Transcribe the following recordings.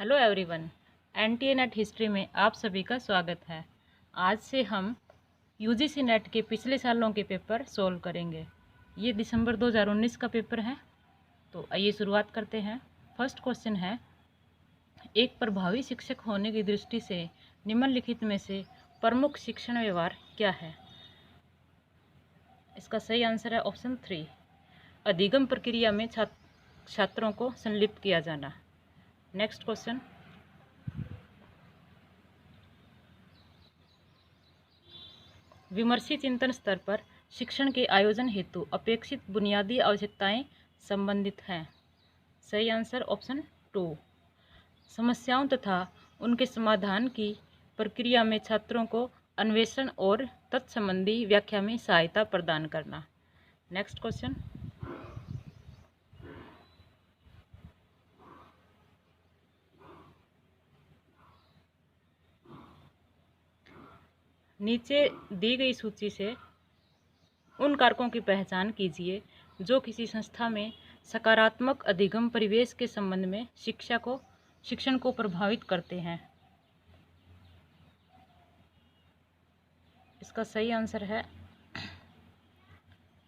Hello everyone, NTA net history में आप सभी का स्वागत है। आज से हम यूजीसी नेट के पिछले सालों के पेपर सोल्व करेंगे। ये दिसंबर 2019 का पेपर है। तो आइए शुरुआत करते हैं। फर्स्ट क्वेश्चन है, एक प्रभावी शिक्षक होने की दृष्टि से निम्नलिखित में से प्रमुख शिक्षण व्यवहार क्या है? इसका सही आंसर है ऑप्शन 3, अधिगम प्रक्रिया में छात्रों को संलिप्त किया जाना। नेक्स्ट क्वेश्चन, विमर्शी चिंतन स्तर पर शिक्षण के आयोजन हेतु अपेक्षित बुनियादी आवश्यकताएं संबंधित हैं। सही आंसर ऑप्शन 2, समस्याओं तथा उनके समाधान की प्रक्रिया में छात्रों को अन्वेषण और तत्संबंधी व्याख्या में सहायता प्रदान करना। नेक्स्ट क्वेश्चन, नीचे दी गई सूची से उन कारकों की पहचान कीजिए जो किसी संस्था में सकारात्मक अधिगम परिवेश के संबंध में शिक्षण को प्रभावित करते हैं। इसका सही आंसर है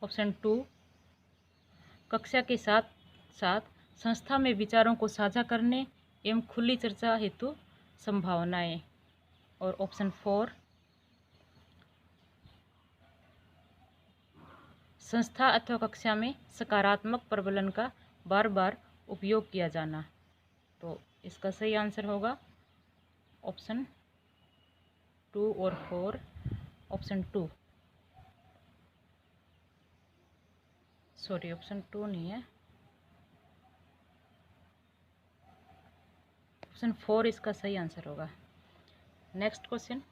ऑप्शन 2, कक्षा के साथ साथ संस्था में विचारों को साझा करने एवं खुली चर्चा हेतु संभावनाएं। और ऑप्शन 4, संस्था अथवा कक्षा में सकारात्मक प्रबंधन का बार बार उपयोग किया जाना। तो इसका सही आंसर होगा ऑप्शन 2 और 4। ऑप्शन 2 सॉरी, ऑप्शन 2 नहीं है, ऑप्शन 4 इसका सही आंसर होगा। नेक्स्ट क्वेश्चन,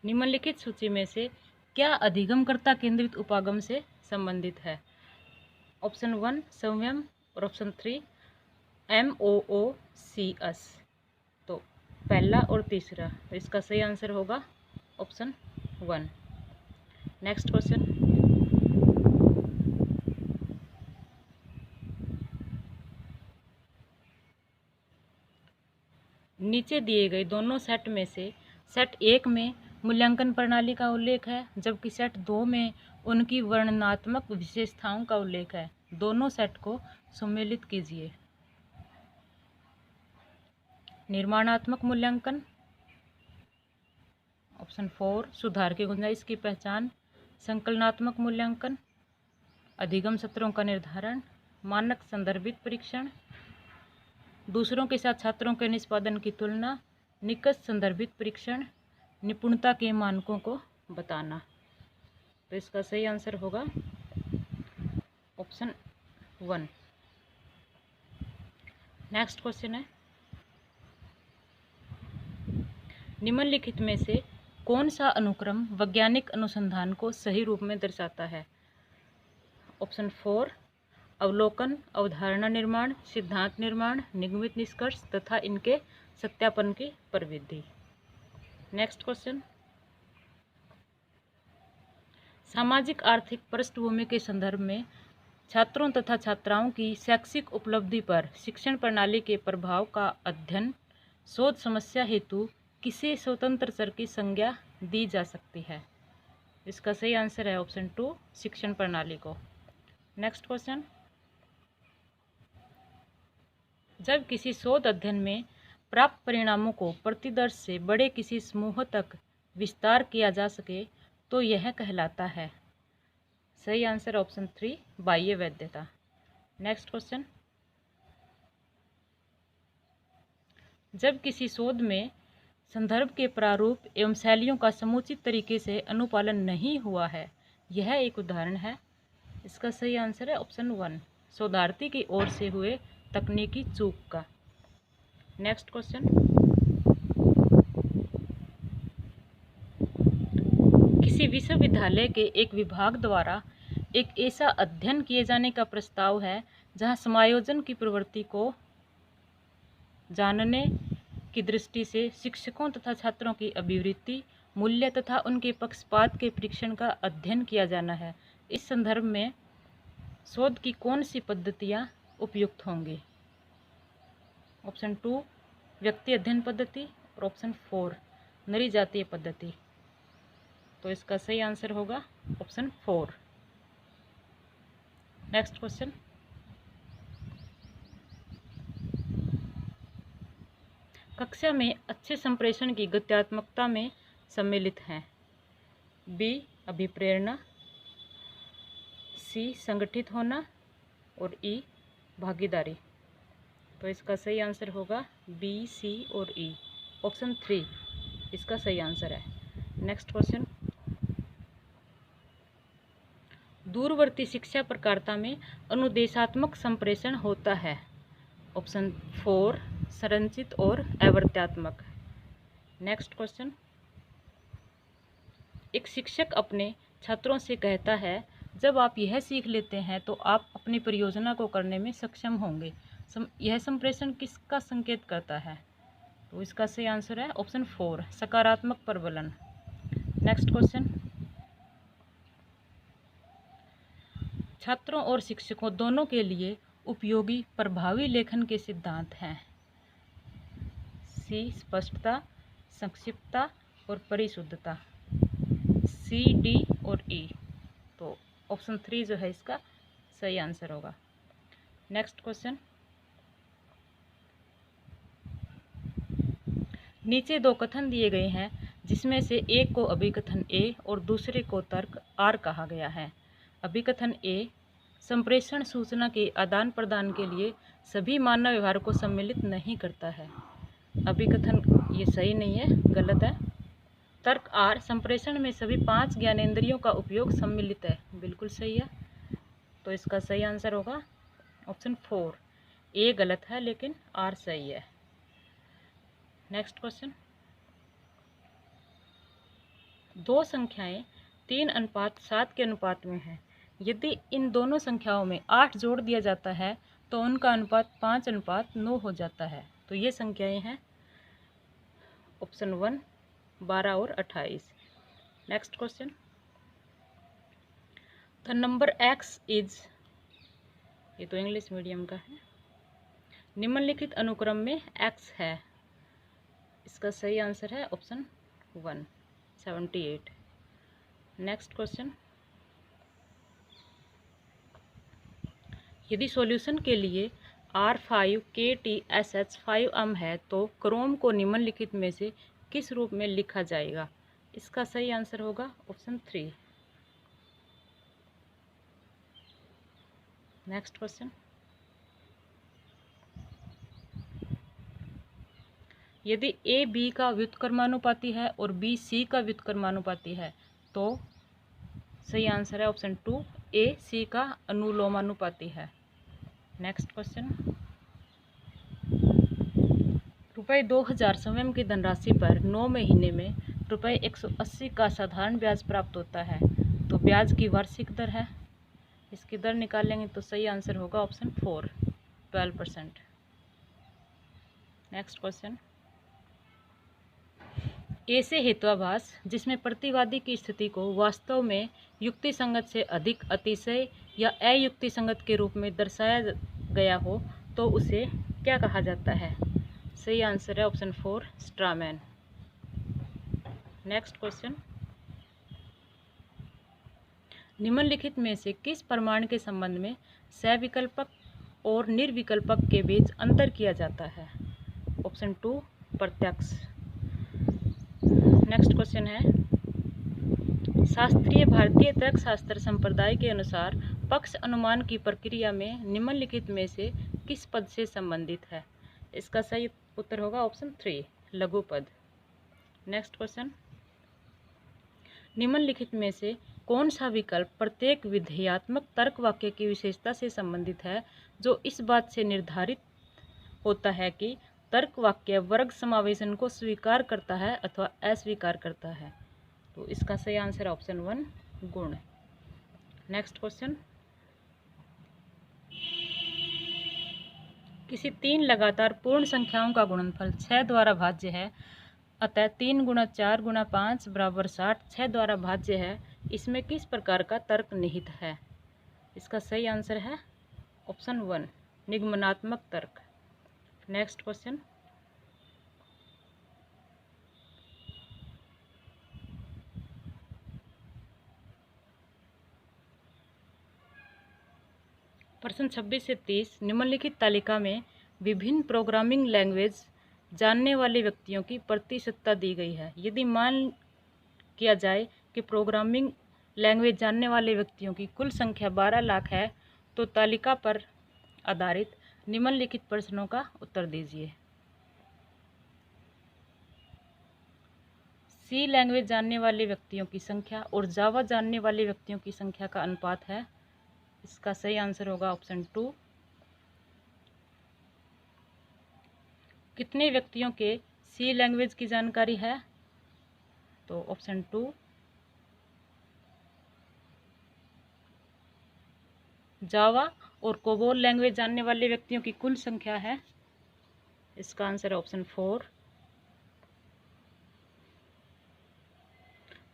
निम्नलिखित सूची में से क्या अधिगमकर्ता केंद्रित उपागम से संबंधित है? ऑप्शन 1 संयम और ऑप्शन 3 MOOCS। तो पहला और तीसरा, तो इसका सही आंसर होगा ऑप्शन 1। नेक्स्ट क्वेश्चन, नीचे दिए गए दोनों सेट में से सेट 1 में मूल्यांकन प्रणाली का उल्लेख है, जबकि सेट 2 में उनकी वर्णनात्मक विशेषताओं का उल्लेख है। दोनों सेट को सम्मिलित कीजिए। निर्माणात्मक मूल्यांकन, ऑप्शन 4 सुधार की गुंजाइश की पहचान, संकलनात्मक मूल्यांकन, अधिगम सत्रों का निर्धारण, मानक संदर्भित परीक्षण, दूसरों के साथ छात्रों के निष्पादन की तुलना, निकट संदर्भित परीक्षण, निपुणता के मानकों को बताना। तो इसका सही आंसर होगा ऑप्शन 1। नेक्स्ट क्वेश्चन है, निम्नलिखित में से कौन सा अनुक्रम वैज्ञानिक अनुसंधान को सही रूप में दर्शाता है? ऑप्शन 4 अवलोकन, अवधारणा निर्माण, सिद्धांत निर्माण, निगमित निष्कर्ष तथा इनके सत्यापन की प्रविधि। नेक्स्ट क्वेश्चन, सामाजिक आर्थिक पृष्ठभूमि के संदर्भ में छात्रों तथा छात्राओं की शैक्षिक उपलब्धि पर शिक्षण प्रणाली के प्रभाव का अध्ययन शोध समस्या हेतु किसी स्वतंत्र चर की संज्ञा दी जा सकती है? इसका सही आंसर है ऑप्शन 2 शिक्षण प्रणाली को। नेक्स्ट क्वेश्चन, जब किसी शोध अध्ययन में प्राप्त परिणामों को प्रतिदर्श से बड़े किसी समूह तक विस्तार किया जा सके तो यह कहलाता है? सही आंसर ऑप्शन 3 बाह्य वैधता। नेक्स्ट क्वेश्चन, जब किसी शोध में संदर्भ के प्रारूप एवं शैलियों का समुचित तरीके से अनुपालन नहीं हुआ है, यह एक उदाहरण है। इसका सही आंसर है ऑप्शन 1 शोधार्थी की ओर से हुए तकनीकी चूक का। नेक्स्ट क्वेश्चन, किसी विश्वविद्यालय के एक विभाग द्वारा एक ऐसा अध्ययन किए जाने का प्रस्ताव है जहां समायोजन की प्रवृत्ति को जानने की दृष्टि से शिक्षकों तथा छात्रों की अभिवृत्ति मूल्य तथा उनके पक्षपात के परीक्षण का अध्ययन किया जाना है। इस संदर्भ में शोध की कौन सी पद्धतियाँ उपयुक्त होंगी? ऑप्शन 2 व्यक्ति अध्ययन पद्धति और ऑप्शन 4 नरी जातीय पद्धति। तो इसका सही आंसर होगा ऑप्शन 4। नेक्स्ट क्वेश्चन, कक्षा में अच्छे संप्रेषण की गत्यात्मकता में सम्मिलित हैं बी अभिप्रेरणा, सी संगठित होना और ई भागीदारी। तो इसका सही आंसर होगा बी, सी और ई। ऑप्शन 3 इसका सही आंसर है। नेक्स्ट क्वेश्चन, दूरवर्ती शिक्षा प्रकारिता में अनुदेशात्मक संप्रेषण होता है। ऑप्शन 4 संरचित और आवर्त्यात्मक। नेक्स्ट क्वेश्चन, एक शिक्षक अपने छात्रों से कहता है जब आप यह सीख लेते हैं तो आप अपनी परियोजना को करने में सक्षम होंगे। यह संप्रेषण किसका संकेत करता है? तो इसका सही आंसर है ऑप्शन 4 सकारात्मक प्रबलन। नेक्स्ट क्वेश्चन, छात्रों और शिक्षकों दोनों के लिए उपयोगी प्रभावी लेखन के सिद्धांत हैं। सी स्पष्टता, संक्षिप्तता और परिशुद्धता। सी, डी और ई। तो ऑप्शन 3 जो है इसका सही आंसर होगा। नेक्स्ट क्वेश्चन, नीचे 2 कथन दिए गए हैं जिसमें से एक को अभिकथन ए और दूसरे को तर्क आर कहा गया है। अभिकथन ए संप्रेषण सूचना के आदान प्रदान के लिए सभी मानव व्यवहार को सम्मिलित नहीं करता है। अभिकथन ये सही नहीं है, गलत है। तर्क आर संप्रेषण में सभी 5 ज्ञानेंद्रियों का उपयोग सम्मिलित है, बिल्कुल सही है। तो इसका सही आंसर होगा ऑप्शन 4। ए गलत है लेकिन आर सही है। नेक्स्ट क्वेश्चन, 2 संख्याएं 3:7 के अनुपात में हैं। यदि इन दोनों संख्याओं में 8 जोड़ दिया जाता है तो उनका अनुपात 5:9 हो जाता है। तो ये संख्याएं हैं ऑप्शन 1 12 और 28। Next question, the number x is, ये तो इंग्लिश मीडियम का है, निम्नलिखित अनुक्रम में x है। इसका सही आंसर है ऑप्शन 1 78। नेक्स्ट क्वेश्चन, यदि सॉल्यूशन के लिए R5KTSH5 है तो क्रोम को निम्नलिखित में से किस रूप में लिखा जाएगा? इसका सही आंसर होगा ऑप्शन 3। नेक्स्ट क्वेश्चन, यदि A B का व्युत्क्रमानुपाती है और B C का व्युत्क्रमानुपाती है तो सही आंसर है ऑप्शन 2 A C का अनुलोमानुपाती है। नेक्स्ट क्वेश्चन, ₹2000 स्वयं की धनराशि पर 9 महीने में ₹180 का साधारण ब्याज प्राप्त होता है तो ब्याज की वार्षिक दर है। इसकी दर निकालेंगे तो सही आंसर होगा ऑप्शन 4 12%। नेक्स्ट क्वेश्चन, ऐसे हेतुआभास जिसमें प्रतिवादी की स्थिति को वास्तव में युक्ति संगत से अधिक अतिशय या अयुक्ति संगत के रूप में दर्शाया गया हो तो उसे क्या कहा जाता है? सही आंसर है ऑप्शन 4 स्ट्रामैन। नेक्स्ट क्वेश्चन, निम्नलिखित में से किस प्रमाण के संबंध में सविकल्पक और निर्विकल्पक के बीच अंतर किया जाता है? ऑप्शन 2 प्रत्यक्ष। नेक्स्ट क्वेश्चन है, शास्त्रीय भारतीय तर्कशास्त्र संप्रदाय के अनुसार पक्ष अनुमान की प्रक्रिया में निम्नलिखित में से किस पद से संबंधित है? इसका सही उत्तर होगा ऑप्शन 3 लघु पद। नेक्स्ट क्वेश्चन, निम्नलिखित में से कौन सा विकल्प प्रत्येक विधेयात्मक तर्क वाक्य की विशेषता से संबंधित है जो इस बात से निर्धारित होता है कि तर्क वाक्य वर्ग समावेशन को स्वीकार करता है अथवा अस्वीकार करता है? तो इसका सही आंसर ऑप्शन 1 गुण। नेक्स्ट क्वेश्चन, किसी 3 लगातार पूर्ण संख्याओं का गुणनफल 6 द्वारा भाज्य है अतः 3 गुणा 4 गुणा 5 बराबर 60 6 द्वारा भाज्य है। इसमें किस प्रकार का तर्क निहित है? इसका सही आंसर है ऑप्शन 1, निगमनात्मक तर्क। नेक्स्ट क्वेश्चन, प्रश्न 26 से 30, निम्नलिखित तालिका में विभिन्न प्रोग्रामिंग लैंग्वेज जानने वाले व्यक्तियों की प्रतिशतता दी गई है। यदि मान किया जाए कि प्रोग्रामिंग लैंग्वेज जानने वाले व्यक्तियों की कुल संख्या 12 लाख है, तो तालिका पर आधारित निम्नलिखित प्रश्नों का उत्तर दीजिए। सी लैंग्वेज जानने वाले व्यक्तियों की संख्या और जावा जानने वाले व्यक्तियों की संख्या का अनुपात है। इसका सही आंसर होगा ऑप्शन 2। कितने व्यक्तियों के सी लैंग्वेज की जानकारी है? तो ऑप्शन 2। जावा और कोबोल लैंग्वेज जानने वाले व्यक्तियों की कुल संख्या है। इसका आंसर है ऑप्शन 4।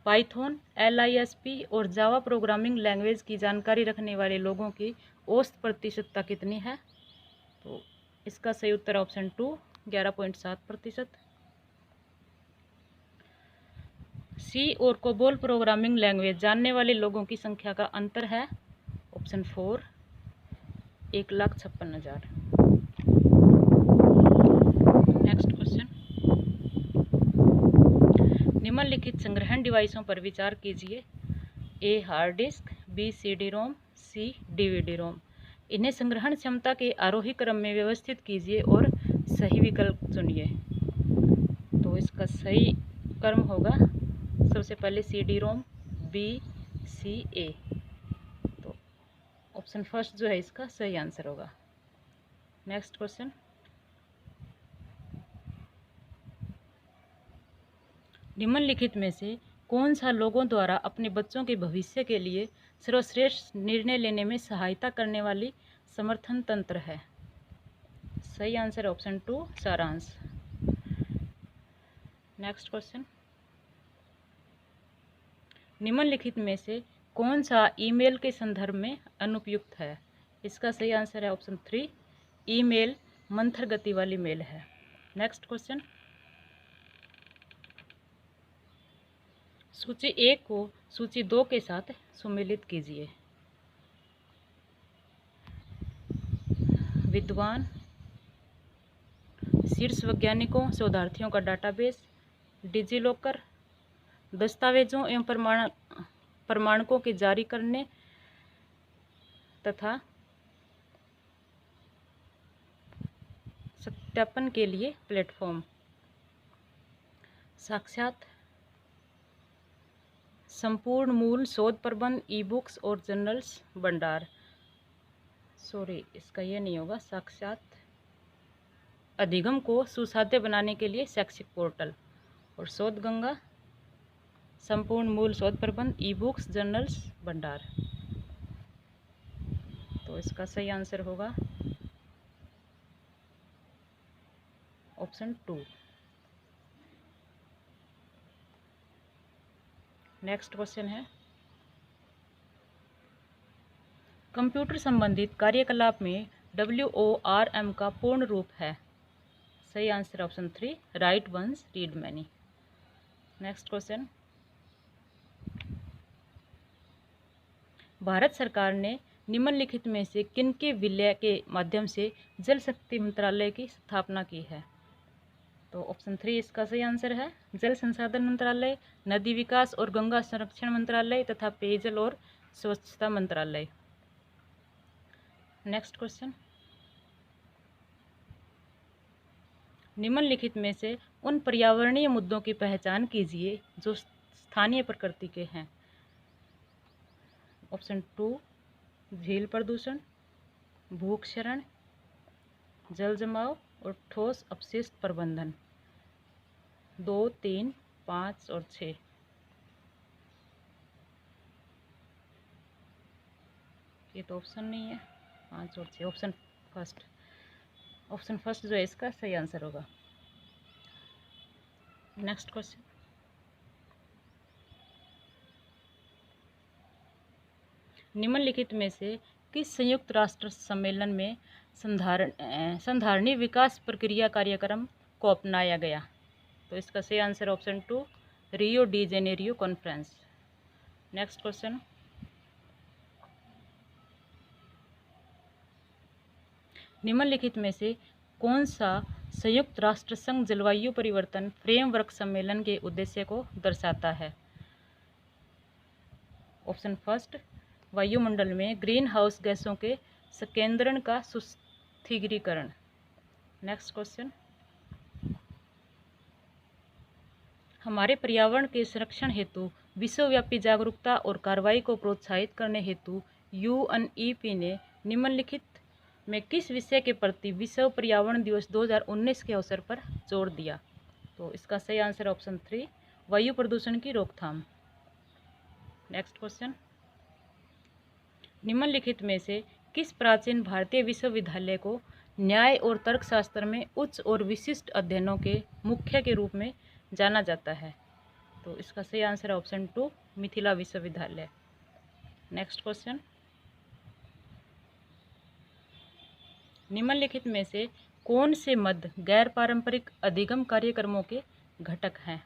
पाइथन, LISP और जावा प्रोग्रामिंग लैंग्वेज की जानकारी रखने वाले लोगों की औसत प्रतिशतता कितनी है? तो इसका सही उत्तर ऑप्शन 2, 11.7%। सी और कोबोल प्रोग्रामिंग लैंग्वेज जानने वाले लोगों की संख्या का अंतर है ऑप्शन 4, 1,56,000। नेक्स्ट क्वेश्चन, निम्नलिखित संग्रहण डिवाइसों पर विचार कीजिए। A hard disk, B CD-ROM, C DVD-ROM। इन्हें संग्रहण क्षमता के आरोही क्रम में व्यवस्थित कीजिए और सही विकल्प चुनिए। तो इसका सही क्रम होगा सबसे पहले CD-ROM, B, C, A। तो ऑप्शन फर्स्ट जो है इसका सही आंसर होगा। नेक्स्ट क्वेश्चन, निम्नलिखित में से कौन सा लोगों द्वारा अपने बच्चों के भविष्य के लिए सर्वश्रेष्ठ निर्णय लेने में सहायता करने वाली समर्थन तंत्र है? सही आंसर ऑप्शन 2, सारांश। नेक्स्ट क्वेश्चन, निम्नलिखित में से कौन सा ईमेल के संदर्भ में अनुपयुक्त है? इसका सही आंसर है ऑप्शन 3, ईमेल मंथर गति वाली मेल है। नेक्स्ट क्वेश्चन, सूची 1 को सूची 2 के साथ सुमेलित कीजिए। विद्वान, शीर्ष वैज्ञानिकों शोधार्थियों का डाटाबेस, डिजिलॉकर, दस्तावेजों एवं प्रमाणकों के जारी करने तथा सत्यापन के लिए प्लेटफॉर्म, साक्षात, संपूर्ण मूल शोध प्रबंध, ई बुक्स और जर्नल्स भंडार। सॉरी, इसका ये नहीं होगा। साक्षात, अधिगम को सुसाध्य बनाने के लिए शैक्षिक पोर्टल, और शोध गंगा, संपूर्ण मूल शोध प्रबंध, ई बुक्स, जर्नल्स भंडार। तो इसका सही आंसर होगा ऑप्शन 2। नेक्स्ट क्वेश्चन है, कंप्यूटर संबंधित कार्यकलाप में WORM का पूर्ण रूप है? सही answer option 3, write once read many. Next question, भारत सरकार ने निम्नलिखित में से किनके विलय के माध्यम से जल शक्ति मंत्रालय की स्थापना की है? तो ऑप्शन 3 इसका सही आंसर है, जल संसाधन मंत्रालय, नदी विकास और गंगा संरक्षण मंत्रालय तथा पेयजल और स्वच्छता मंत्रालय। नेक्स्ट क्वेश्चन, निम्नलिखित में से उन पर्यावरणीय मुद्दों की पहचान कीजिए जो स्थानीय प्रकृति के हैं। ऑप्शन 2, झील प्रदूषण, भूक्षरण, जल जमाव और ठोस अपशिष्ट प्रबंधन। 2, 3, 5 और 6। ये तो ऑप्शन नहीं है। 5 और 6, ऑप्शन फर्स्ट जो है इसका सही आंसर होगा। नेक्स्ट क्वेश्चन, निम्नलिखित में से किस संयुक्त राष्ट्र सम्मेलन में संधारणी विकास प्रक्रिया कार्यक्रम को अपनाया गया? तो इसका सही answer option 2, Rio de Janeiro conference. Next question, निम्नलिखित में से कौन सा संयुक्त राष्ट्र संघ जलवायु परिवर्तन फ्रेमवर्क सम्मेलन के उद्देश्य को दर्शाता है? ऑप्शन फर्स्ट, वायुमंडल में ग्रीन हाउस गैसों के संकेंद्रण का सुस्थिरीकरण। नेक्स्ट क्वेश्चन, हमारे पर्यावरण के संरक्षण हेतु विश्वव्यापी जागरूकता और कार्रवाई को प्रोत्साहित करने हेतु UNEP ने निम्नलिखित में किस विषय के प्रति विश्व पर्यावरण दिवस 2019 के अवसर पर जोर दिया? तो इसका सही आंसर ऑप्शन 3, वायु प्रदूषण की रोकथाम। नेक्स्ट क्वेश्चन, निम्नलिखित में से किस प्राचीन भारतीय विश्वविद्यालय को न्याय और तर्कशास्त्र में उच्च और विशिष्ट अध्ययनों के मुख्य के रूप में जाना जाता है? तो इसका सही आंसर ऑप्शन 2, मिथिला विश्वविद्यालय। नेक्स्ट क्वेश्चन, निम्नलिखित में से कौन से मद गैर पारंपरिक अधिगम कार्यक्रमों के घटक हैं?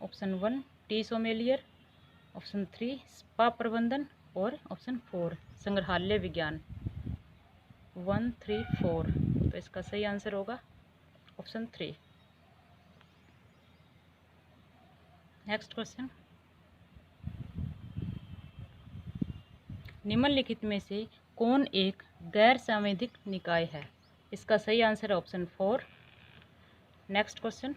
Option 1, T sommelier, option 3, spa प्रबंधन और ऑप्शन 4, संग्रहालय विज्ञान। 1, 3, 4, तो इसका सही आंसर होगा ऑप्शन 3। नेक्स्ट क्वेश्चन, निम्नलिखित में से कौन एक गैर सांविधिक निकाय है? इसका सही आंसर है ऑप्शन 4। नेक्स्ट क्वेश्चन,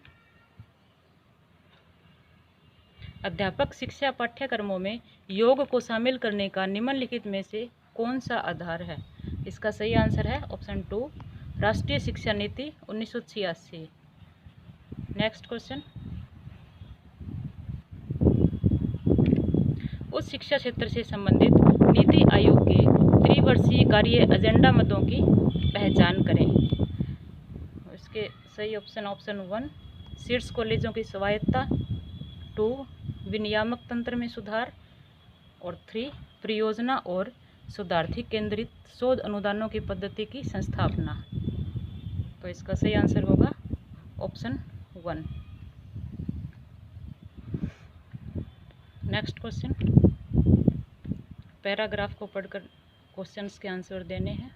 अध्यापक शिक्षा पाठ्यक्रमों में योग को शामिल करने का निम्नलिखित में से कौन सा आधार है? इसका सही आंसर है ऑप्शन 2, राष्ट्रीय शिक्षा नीति 1986। नेक्स्ट क्वेश्चन, उस शिक्षा क्षेत्र से संबंधित नीति आयोग के त्रिवर्षीय कार्य एजेंडा मदों की पहचान करें। इसके सही ऑप्शन 1, शीर्ष कॉलेजों की स्वायत्तता, 2, विनियामक तंत्र में सुधार, और 3, परियोजना और शोधार्थी केंद्रित शोध अनुदानों की पद्धति की संस्थापना। तो इसका सही आंसर होगा ऑप्शन 1। नेक्स्ट क्वेश्चन, पैराग्राफ को पढ़कर क्वेश्चंस के आंसर देने हैं।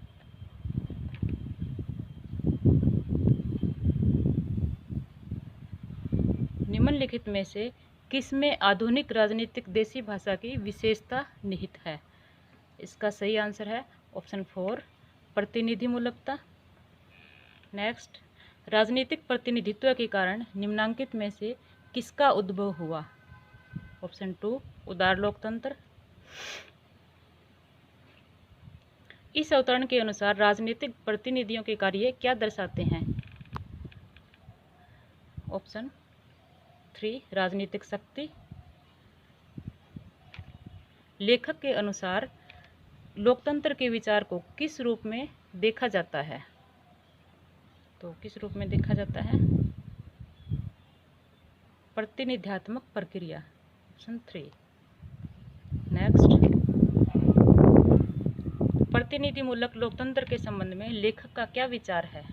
निम्नलिखित में से किसमें आधुनिक राजनीतिक देशी भाषा की विशेषता निहित है? इसका सही आंसर है ऑप्शन 4, प्रतिनिधिमूलकता। नेक्स्ट, राजनीतिक प्रतिनिधित्व के कारण निम्नांकित में से किसका उद्भव हुआ? ऑप्शन 2, उदार लोकतंत्र। इस अवतरण के अनुसार राजनीतिक प्रतिनिधियों के कार्य क्या दर्शाते हैं? ऑप्शन 3, राजनीतिक शक्ति। लेखक के अनुसार लोकतंत्र के विचार को किस रूप में देखा जाता है? तो किस रूप में देखा जाता है? प्रतिनिध्यात्मक प्रक्रिया, ऑप्शन 3। नेक्स्ट, प्रतिनिधिमूलक लोकतंत्र के संबंध में लेखक का क्या विचार है?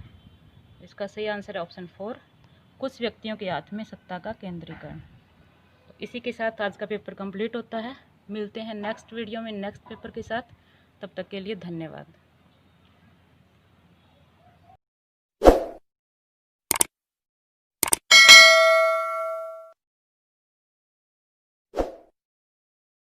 इसका सही आंसर है ऑप्शन 4, कुछ व्यक्तियों के हाथ में सत्ता का केंद्रीकरण। तो इसी के साथ आज का पेपर कंप्लीट होता है। मिलते हैं नेक्स्ट वीडियो में नेक्स्ट पेपर के साथ। तब तक के लिए धन्यवाद।